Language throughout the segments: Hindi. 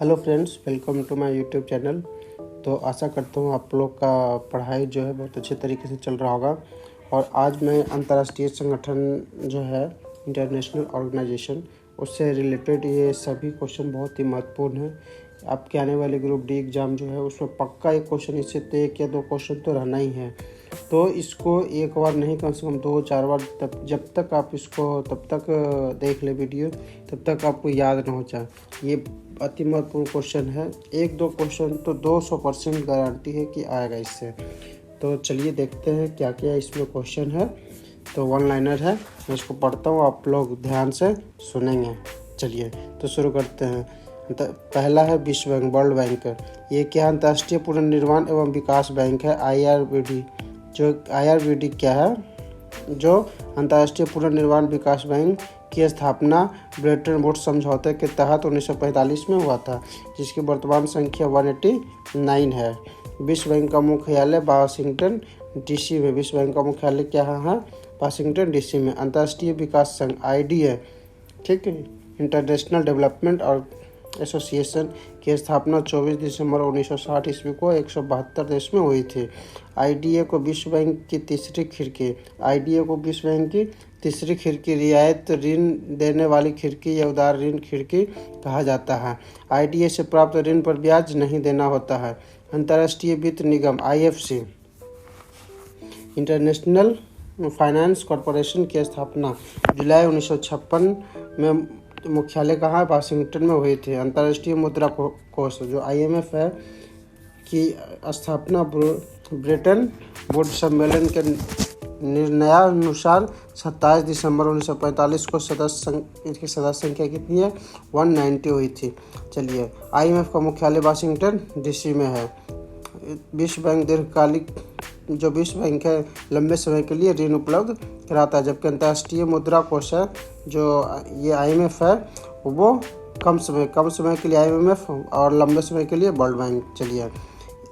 Hello friends, welcome to my YouTube channel. तो आशा करता हूँ आप लोग का पढ़ाई जो है बहुत अच्छे तरीके से चल रहा होगा। और आज मैं अंतर्राष्ट्रीय संगठन जो है इंटरनेशनल ऑर्गेनाइजेशन, उससे रिलेटेड ये सभी क्वेश्चन बहुत ही महत्वपूर्ण है। आपके आने वाले ग्रुप डी एग्ज़ाम जो है उसमें पक्का एक क्वेश्चन, इससे तो एक या दो क्वेश्चन तो रहना ही है। तो इसको एक बार नहीं, कम से कम 2-4 बार, तब जब तक आप इसको तब तक देख ले वीडियो, तब तक आपको याद ना हो जाए। ये अति महत्वपूर्ण क्वेश्चन है। एक दो क्वेश्चन तो 200% गारंटी है कि आएगा इससे। तो चलिए देखते हैं क्या क्या इसमें क्वेश्चन है। तो वन लाइनर है, मैं इसको पढ़ता हूँ, आप लोग ध्यान से सुनेंगे। चलिए तो शुरू करते हैं। पहला है विश्व बैंक, वर्ल्ड बैंक। ये क्या, अंतर्राष्ट्रीय पुनर्निर्माण एवं विकास बैंक है, IRBD। जो IRBD क्या है, जो अंतर्राष्ट्रीय पुनर्निर्माण विकास बैंक की स्थापना ब्रेटन वुड्स समझौते के तहत 1945 में हुआ था, जिसकी वर्तमान संख्या 189 है। विश्व बैंक का मुख्यालय वाशिंगटन DC में। विश्व बैंक का मुख्यालय क्या है? वाशिंगटन DC में। अंतर्राष्ट्रीय विकास संघ IDA, ठीक है, इंटरनेशनल डेवलपमेंट और एसोसिएशन की स्थापना 24 दिसंबर 1960 ईस्वी को 172 देश में हुई थी। IDA को विश्व बैंक की तीसरी खिड़की, रियायत ऋण देने वाली खिड़की या उदार ऋण खिड़की कहा जाता है। IDA से प्राप्त ऋण पर ब्याज नहीं देना होता है। अंतर्राष्ट्रीय वित्त निगम IFC, इंटरनेशनल फाइनेंस कॉरपोरेशन की स्थापना जुलाई 1956 में मुख्यालय कहाँ, वाशिंगटन में हुई थी। अंतर्राष्ट्रीय मुद्रा कोष जो IMF है की स्थापना ब्रेटन वुड्स सम्मेलन के निर्णयानुसार 27 दिसंबर 1945 को इसकी सदस्य संख्या कितनी है, 190 हुई थी। चलिए, IMF का मुख्यालय वाशिंगटन DC में है। विश्व बैंक दीर्घकालिक, जो विश्व बैंक है लंबे समय के लिए ऋण उपलब्ध कराता है, जबकि अंतर्राष्ट्रीय मुद्रा कोष है जो ये IMF है वो कम समय के लिए IMF और लंबे समय के लिए वर्ल्ड बैंक। चलिए,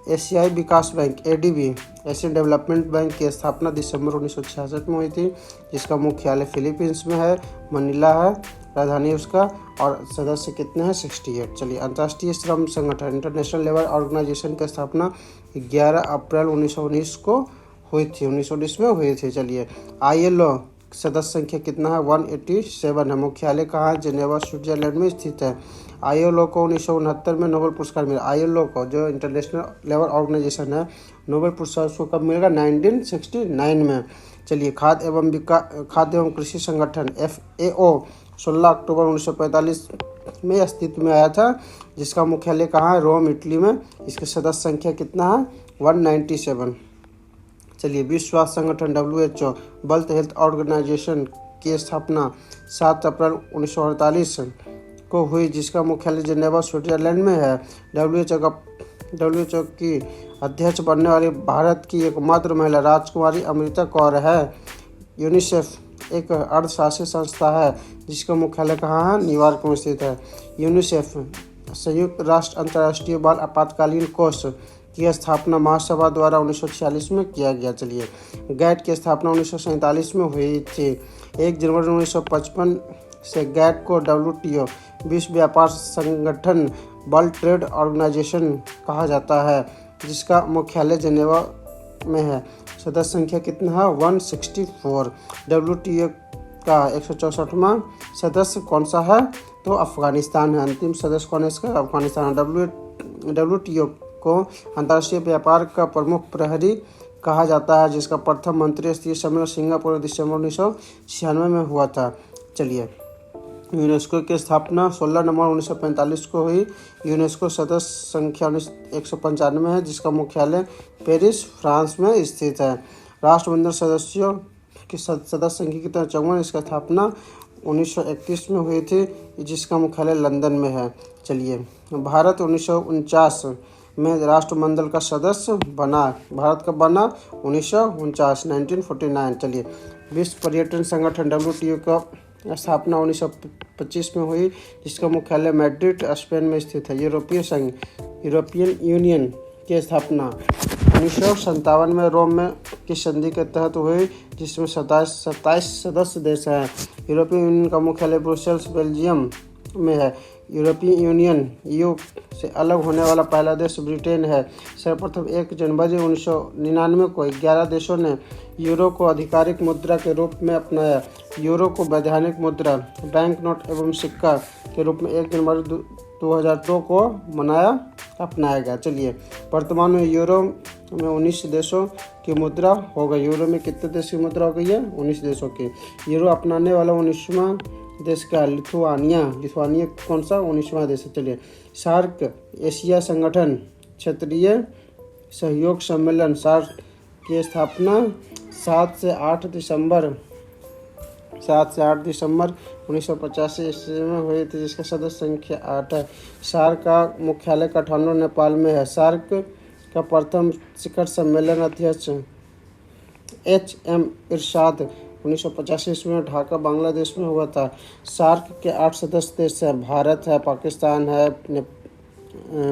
एशियाई विकास bank ADB, Asian development bank की स्थापना दिसंबर 1966 में हुई थी, जिसका मुख्यालय फिलीपींस में है, मनीला है राजधानी उसका, और सदस्य कितने हैं, 68। चलिए, अंतर्राष्ट्रीय श्रम संगठन इंटरनेशनल लेबर ऑर्गेनाइजेशन की स्थापना 11 अप्रैल 1919 को हुई थी, 1919 में हुई थी। चलिए, ILO सदस्य संख्या कितना है, 187 है। मुख्यालय कहाँ है, जेनेवा स्विट्जरलैंड में स्थित है। ILO को 1969 में नोबेल पुरस्कार मिला। ILO को, जो इंटरनेशनल लेबर ऑर्गेनाइजेशन है, नोबेल पुरस्कार उसको कब मिलेगा, 1969 में। चलिए, खाद्य एवं कृषि संगठन FAO 16 अक्टूबर 1945 में अस्तित्व में आया था, जिसका मुख्यालय कहाँ है, रोम इटली में। इसके सदस्य संख्या कितना है, 197। चलिए, विश्व स्वास्थ्य संगठन WHO, वर्ल्ड हेल्थ ऑर्गेनाइजेशन की स्थापना 7 अप्रैल 1948 को हुई, जिसका मुख्यालय जेनेवा स्विट्जरलैंड में है। WHO की अध्यक्ष बनने वाली भारत की एकमात्र महिला राजकुमारी अमृता कौर है। यूनिसेफ एक अर्धशासी संस्था है, जिसका मुख्यालय कहाँ है, न्यूयॉर्क में स्थित है। यूनिसेफ संयुक्त राष्ट्र अंतर्राष्ट्रीय बाल आपातकालीन कोष की स्थापना महासभा द्वारा 1946 में किया गया। चलिए, गैट की स्थापना 1947 में हुई थी। 1 जनवरी 1955 से गैट को WTO, विश्व व्यापार संगठन, वर्ल्ड ट्रेड ऑर्गेनाइजेशन कहा जाता है, जिसका मुख्यालय जेनेवा में है। सदस्य संख्या कितना है, 164। WTO का 164वां सदस्य कौन सा है, तो अफगानिस्तान है। अंतिम सदस्य कौन है इसका, अफगानिस्तान। WTO को अंतर्राष्ट्रीय व्यापार का प्रमुख प्रहरी कहा जाता है, जिसका प्रथम मंत्री स्तरीय सम्मेलन सिंगापुर दिसंबर 1996 में हुआ था। चलिए, यूनेस्को की स्थापना 16 नवंबर 1945 को हुई। यूनेस्को सदस्य संख्या 195 है, जिसका मुख्यालय पेरिस फ्रांस में स्थित है। राष्ट्रमंडल सदस्यों की सदस्य संख्या कितना, 54। इसका स्थापना 1931 में हुई थी, जिसका मुख्यालय लंदन में है। चलिए, भारत 1949 में राष्ट्रमंडल का सदस्य बना। भारत कब बना, 1949। चलिए, विश्व पर्यटन संगठन WTO का स्थापना 1925 में हुई, जिसका मुख्यालय मैड्रिड स्पेन में स्थित है। यूरोपियन यूनियन की स्थापना 1957 में रोम में की संधि के तहत हुई, जिसमें 27 सदस्य देश हैं। यूरोपियन यूनियन का मुख्यालय ब्रुसेल्स बेल्जियम में है। यूरोपीय यूनियन ईयू से अलग होने वाला पहला देश ब्रिटेन है। सर्वप्रथम 1 जनवरी 1999 को 11 देशों ने यूरो को आधिकारिक मुद्रा के रूप में अपनाया। यूरो को वैधानिक मुद्रा, बैंक नोट एवं सिक्का के रूप में 1 जनवरी 2002 को अपनाया गया। चलिए, वर्तमान में यूरो में 19 देशों की मुद्रा हो गई। यूरो में कितने देश की मुद्रा हो गई है? 19 देशों की। यूरो अपनाने वाला 19वां देश का लिथुआनिया कौन सा? 19वां देश है। चलिए, सार्क एशिया संगठन क्षेत्रीय सहयोग सम्मेलन सार्क की स्थापना 7 से 8 दिसंबर 1985 ईस्वी में हुई थी, जिसका सदस्य संख्या 8 है। सार्क का मुख्यालय काठमांडू नेपाल में है। सार्क का प्रथम शिखर सम्मेलन अध्यक्ष HM इरशाद 1985 ईस्वी में ढाका बांग्लादेश में हुआ था। सार्क के 8 सदस्य देश हैं। भारत है, पाकिस्तान है,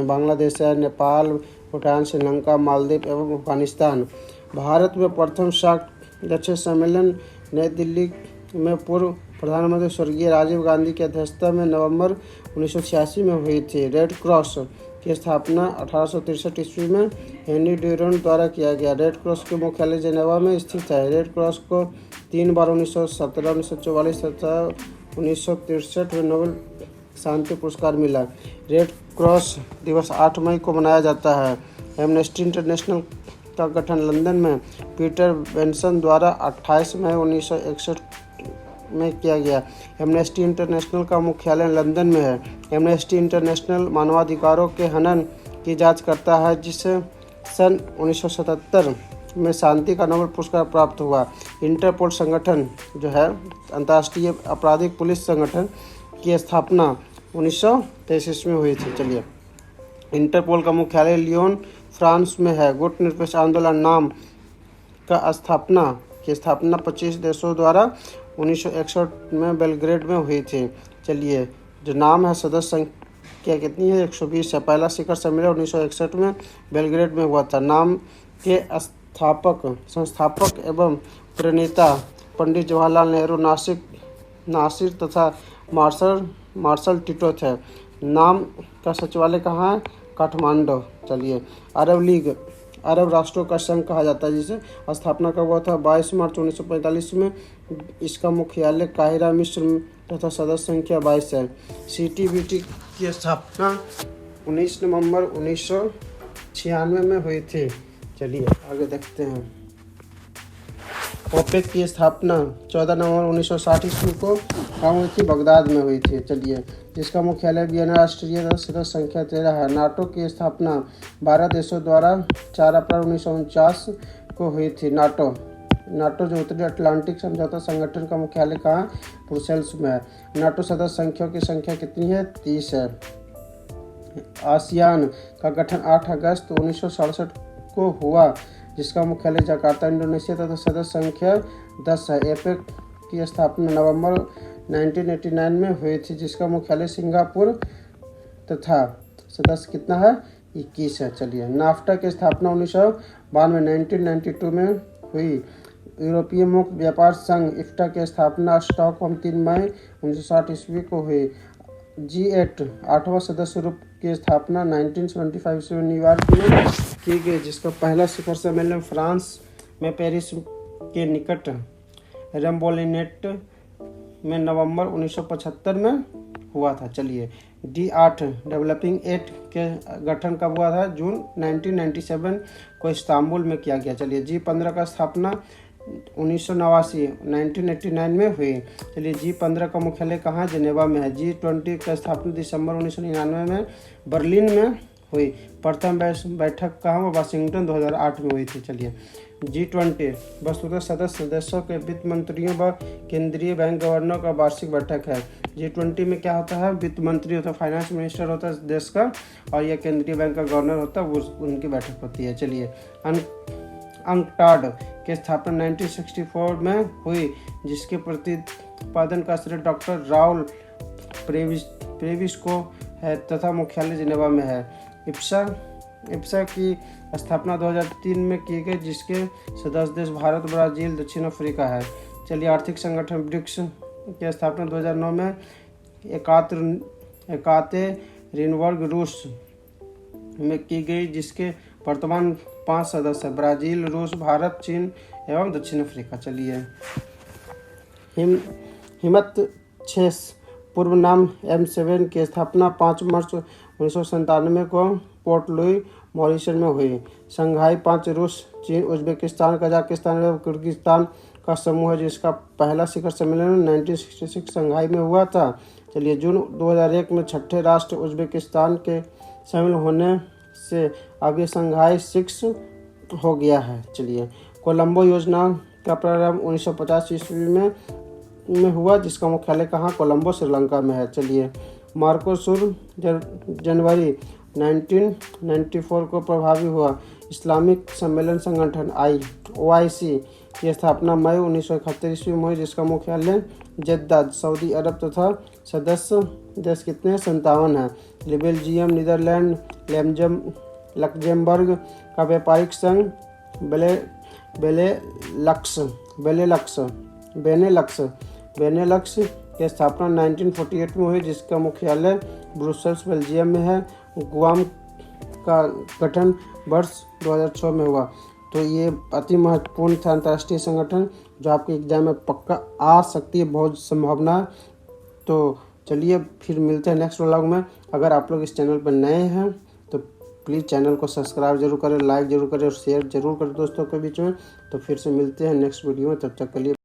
बांग्लादेश है, नेपाल, भूटान, श्रीलंका, मालदीव एवं अफगानिस्तान। भारत में प्रथम सार्क अध्यक्षीय सम्मेलन नई दिल्ली में पूर्व प्रधानमंत्री स्वर्गीय राजीव गांधी की अध्यक्षता में नवंबर 1986 में हुई थी। रेड क्रॉस की स्थापना 1863 ईस्वी में हेनरी ड्यूरेंट द्वारा किया गया। रेड क्रॉस के मुख्यालय जेनेवा में स्थित है। रेड क्रॉस को 3 बार 1917, 1944 तथा 1963 में नोबेल शांति पुरस्कार मिला। रेड क्रॉस दिवस 8 मई को मनाया जाता है। एमनेस्टी इंटरनेशनल का गठन लंदन में पीटर बेंसन द्वारा 28 मई 1961 में किया गया। एमनेस्टी इंटरनेशनल का मुख्यालय लंदन में है। एमनेस्टी इंटरनेशनल मानवाधिकारों के हनन की जांच करता है, जिसे सन 1977 में शांति का नोबेल पुरस्कार प्राप्त हुआ। इंटरपोल संगठन जो है अंतर्राष्ट्रीय आपराधिक पुलिस संगठन की स्थापना 1923 में हुई थी। चलिए, इंटरपोल का मुख्यालय लियोन फ्रांस में है। गुट निरपेक्ष आंदोलन नाम का स्थापना 25 देशों द्वारा 1961 में बेलग्रेड में हुई थी। चलिए, जो नाम है सदस्य संख्या कितनी है? 120 है। पहला शिखर सम्मेलन 1961 में बेलग्रेड में हुआ था। नाम के संस्थापक एवं प्रणेता पंडित जवाहरलाल नेहरू, नासिर तथा मार्शल टिटो थे। नाम का सचिवालय कहाँ है? काठमांडू। चलिए, अरब लीग अरब राष्ट्रों का संघ कहा जाता है, जिसे स्थापना कब हुआ था? 22 मार्च 1945 में। इसका मुख्यालय काहिरा मिस्र में तथा सदस्य संख्या 22 है। CTBT की स्थापना 19 नवंबर 1996 में हुई थी। चलिए, आगे देखते हैं। ओपेक की स्थापना 14 नवंबर 1960 ईस्वी को कहाँ हुई थी? बगदाद में हुई थी। चलिए, जिसका मुख्यालय वियना राष्ट्रीय सदस्य संख्या 13 है। नाटो की स्थापना 12 देशों द्वारा 4 अप्रैल 1949 को हुई थी। नाटो जो उत्तरी अटलांटिक समझौता संगठन का मुख्यालय कहाँ? ब्रुसेल्स में है। नाटो सदस्य संख्याओं की संख्या कितनी है? 30 है। आसियान का गठन 8 अगस्त 1967 को हुआ, जिसका मुख्यालय जकार्ता इंडोनेशिया तथा सदस्य संख्या 10 है। एपेक की स्थापना नवंबर 1989 में हुई थी, जिसका मुख्यालय सिंगापुर तथा सदस्य कितना है? 21 है। चलिए, नाफ्टा की स्थापना 1992 में हुई। यूरोपीय मुक्त व्यापार संघ इफ्टा की स्थापना स्टॉकहोम 3 मई 1960 ईस्वी को हुई। G8 8वां सदस्य रूप की स्थापना 1975 ईस्वी में न्यूयॉर्क में की गई, जिसका पहला शिखर सम्मेलन फ्रांस में पेरिस के निकट रम्बोलिनेट में नवंबर 1975 में हुआ था। चलिए, D8 डेवलपिंग 8 के गठन कब हुआ था? जून 1997 को इस्तांबुल में किया गया। चलिए, G15 का स्थापना 1989 में हुई। चलिए, G15 का मुख्यालय कहाँ? जेनेवा में है। G20 का स्थापना दिसंबर 1999 में बर्लिन में हुई। प्रथम बैठक कहाँ? वाशिंगटन 2008 में हुई थी। चलिए, G20 वस्तुतः सदस्य देशों के वित्त मंत्रियों व केंद्रीय बैंक गवर्नर का वार्षिक बैठक है। G20 में क्या होता है? वित्त मंत्री होता है, फाइनेंस मिनिस्टर होता है देश का, और यह केंद्रीय बैंक का गवर्नर होता है, वो उनकी बैठक होती है। चलिए, अंकटाड की स्थापना 1964 में हुई, जिसके प्रतिपादन का श्रेय डॉक्टर राउल प्रेविस को है तथा मुख्यालय जिनेवा में है। इप्सा की स्थापना 2003 में की गई, जिसके सदस्य देश भारत, ब्राज़ील, दक्षिण अफ्रीका है। चलिए, आर्थिक संगठन ब्रिक्स की स्थापना 2009 में एकातेरिनबर्ग रूस में की गई, जिसके वर्तमान 5 सदस्य हैं: ब्राज़ील, रूस, भारत, चीन एवं दक्षिण अफ्रीका। चलिए, हिम्मत 6 पूर्व नाम M7 की स्थापना 5 मार्च 1997 को पोर्ट लुई मॉरिशस में हुई। शंघाई 5 रूस, चीन, उज्बेकिस्तान, कजाकिस्तान एवं किर्गिस्तान का समूह है, जिसका पहला शिखर सम्मेलन 1966 शंघाई में हुआ था। चलिए, जून 2001 में छठे राष्ट्र उज्बेकिस्तान के शामिल होने से अब ये शंघाई 6 हो गया है। चलिए, कोलंबो योजना का प्रारंभ 1950 ईस्वी में हुआ, जिसका मुख्यालय कहाँ? कोलंबो, श्रीलंका में है। चलिए, मार्कोसुर जनवरी 1994 को प्रभावी हुआ। इस्लामिक सम्मेलन संगठन OIC की स्थापना मई 1971 ईस्वी में हुई, जिसका मुख्यालय जद्दा, सऊदी अरब तथा सदस्य देश कितने? 57 हैं। बेल्जियम, नीदरलैंड, लक्ज़ेमबर्ग का व्यापारिक संघ बेनेलक्स की स्थापना 1948 में हुई, जिसका मुख्यालय ब्रुसेल्स, बेल्जियम में है। गुआम का गठन वर्ष 2006 में हुआ। तो ये अति महत्वपूर्ण था अंतर्राष्ट्रीय संगठन, जो आपके एग्जाम में पक्का आ सकती है, बहुत संभावना। तो चलिए, फिर मिलते हैं नेक्स्ट व्लॉग में। अगर आप लोग इस चैनल पर नए हैं तो प्लीज़ चैनल को सब्सक्राइब जरूर करें, लाइक जरूर करें और शेयर जरूर करें दोस्तों के बीच में। तो फिर से मिलते हैं नेक्स्ट वीडियो में, तब तक के लिए।